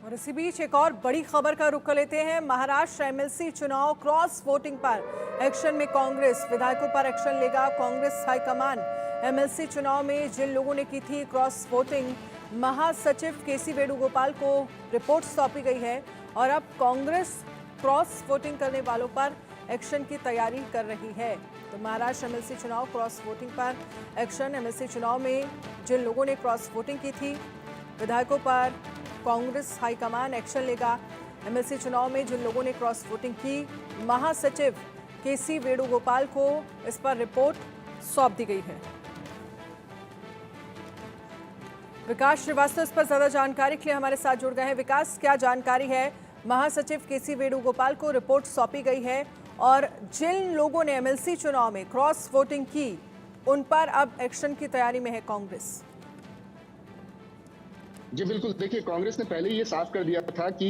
और इसी बीच एक और बड़ी खबर का रुख कर लेते हैं। महाराष्ट्र एमएलसी चुनाव क्रॉस वोटिंग पर एक्शन में कांग्रेस, विधायकों पर एक्शन लेगा कांग्रेस हाईकमान। एमएलसी चुनाव में जिन लोगों ने की थी क्रॉस वोटिंग, महासचिव केसी वेणुगोपाल को रिपोर्ट सौंपी गई है और अब कांग्रेस क्रॉस वोटिंग करने वालों पर एक्शन की तैयारी कर रही है। तो महाराष्ट्र एमएलसी चुनाव क्रॉस वोटिंग पर एक्शन। एमएलसी चुनाव में जिन लोगों ने क्रॉस वोटिंग की थी, विधायकों पर कांग्रेस हाईकमान एक्शन लेगा। एमएलसी चुनाव में जिन लोगों ने क्रॉस वोटिंग की, महासचिव केसी वेणुगोपाल को इस पर रिपोर्ट सौंप दी गई है। विकास श्रीवास्तव इस पर ज्यादा जानकारी के लिए हमारे साथ जुड़ गए हैं। विकास, क्या जानकारी है? महासचिव केसी वेणुगोपाल को रिपोर्ट सौंपी गई है और जिन लोगों ने एमएलसी चुनाव में क्रॉस वोटिंग की, उन पर अब एक्शन की तैयारी में है कांग्रेस। जी बिल्कुल, देखिए कांग्रेस ने पहले ये साफ कर दिया था कि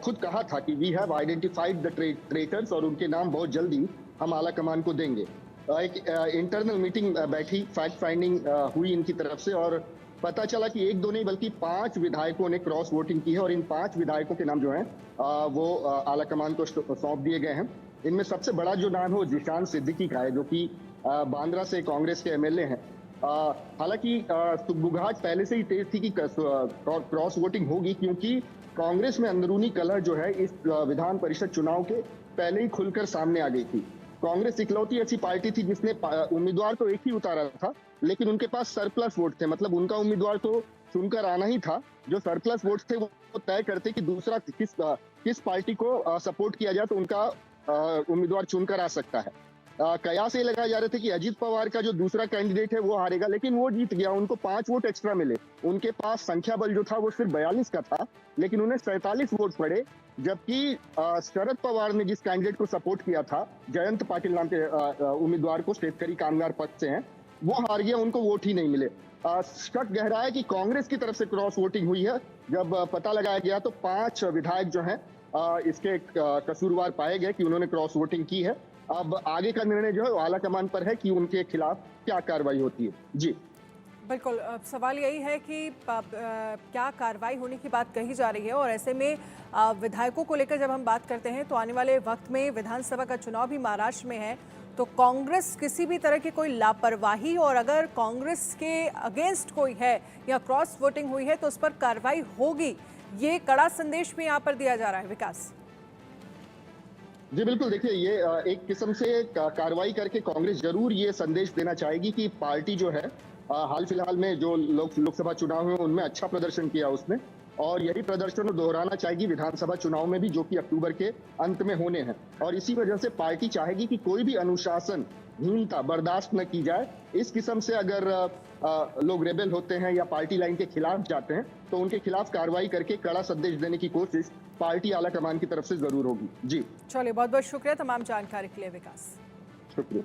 खुद कहा था कि we have identified the traitors और उनके नाम बहुत जल्दी हम आला कमान को देंगे। एक इंटरनल मीटिंग बैठी, फैक्ट फाइंडिंग हुई इनकी तरफ से और पता चला कि एक दो नहीं बल्कि 5 विधायकों ने क्रॉस वोटिंग की है और इन 5 विधायकों के नाम जो हैं वो आला कमान को सौंप दिए गए हैं। इनमें सबसे बड़ा जो नाम है वो जिशान सिद्दीकी का है, जो कि बांद्रा से कांग्रेस के एमएलए हैं। हालांकि सुगबुगाहट पहले से ही तेज थी कि क्रॉस वोटिंग होगी, क्योंकि कांग्रेस में अंदरूनी कलह जो है इस विधान परिषद चुनाव के पहले ही खुलकर सामने आ गई थी। कांग्रेस इकलौती ऐसी पार्टी थी जिसने उम्मीदवार तो एक ही उतारा था, लेकिन उनके पास सरप्लस वोट थे। मतलब उनका उम्मीदवार तो चुनकर आना ही था। जो सरप्लस वोट थे वो तय करते कि दूसरा किस पार्टी को सपोर्ट किया जाए तो उनका उम्मीदवार चुनकर आ सकता है। कयास ये लगाए जा रहे थे कि अजीत पवार का जो दूसरा कैंडिडेट है वो हारेगा, लेकिन वो जीत गया। उनको 5 वोट एक्स्ट्रा मिले। उनके पास संख्या बल जो था वो सिर्फ 42 का था, लेकिन उन्हें 47 वोट पड़े। जबकि शरद पवार ने जिस कैंडिडेट को सपोर्ट किया था, जयंत पाटिल नाम के उम्मीदवार को शेतकरी कामगार पक्ष से हैं, वो हार गया, उनको वोट ही नहीं मिले। शक गहरा है कि कांग्रेस की तरफ से क्रॉस वोटिंग हुई है। जब पता लगाया गया तो 5 विधायक जो हैं इसके कसूरवार पाए गए कि उन्होंने क्रॉस वोटिंग की है। अब आगे का निर्णय जो है वो आला कमान पर है कि उनके खिलाफ क्या कार्रवाई होती है। जी बिल्कुल, अब सवाल यही है कि क्या कार्रवाई होने की बात कही जा रही है और ऐसे में विधायकों को लेकर जब हम बात करते हैं तो आने वाले वक्त में विधानसभा का चुनाव भी महाराष्ट्र में है, तो कांग्रेस किसी भी तरह की कोई लापरवाही और अगर कांग्रेस के अगेंस्ट कोई है या क्रॉस वोटिंग हुई है तो उस पर कार्रवाई होगी, ये कड़ा संदेश भी यहाँ पर दिया जा रहा है। विकास जी बिल्कुल, देखिए ये एक किस्म से कार्रवाई करके कांग्रेस जरूर ये संदेश देना चाहेगी कि पार्टी जो है हाल फिलहाल में जो लोकसभा चुनाव हुए उनमें अच्छा प्रदर्शन किया उसने, और यही प्रदर्शन वो दोहराना चाहेगी विधानसभा चुनाव में भी, जो कि अक्टूबर के अंत में होने हैं। और इसी वजह से पार्टी चाहेगी कि कोई भी अनुशासनहीनता बर्दाश्त न की जाए। इस किस्म से अगर लोग रेबेल होते हैं या पार्टी लाइन के खिलाफ जाते हैं तो उनके खिलाफ कार्रवाई करके कड़ा संदेश देने की कोशिश पार्टी आला कमान की तरफ से जरूर होगी। जी चलिए, बहुत बहुत शुक्रिया तमाम जानकारी के लिए विकास। शुक्रिया।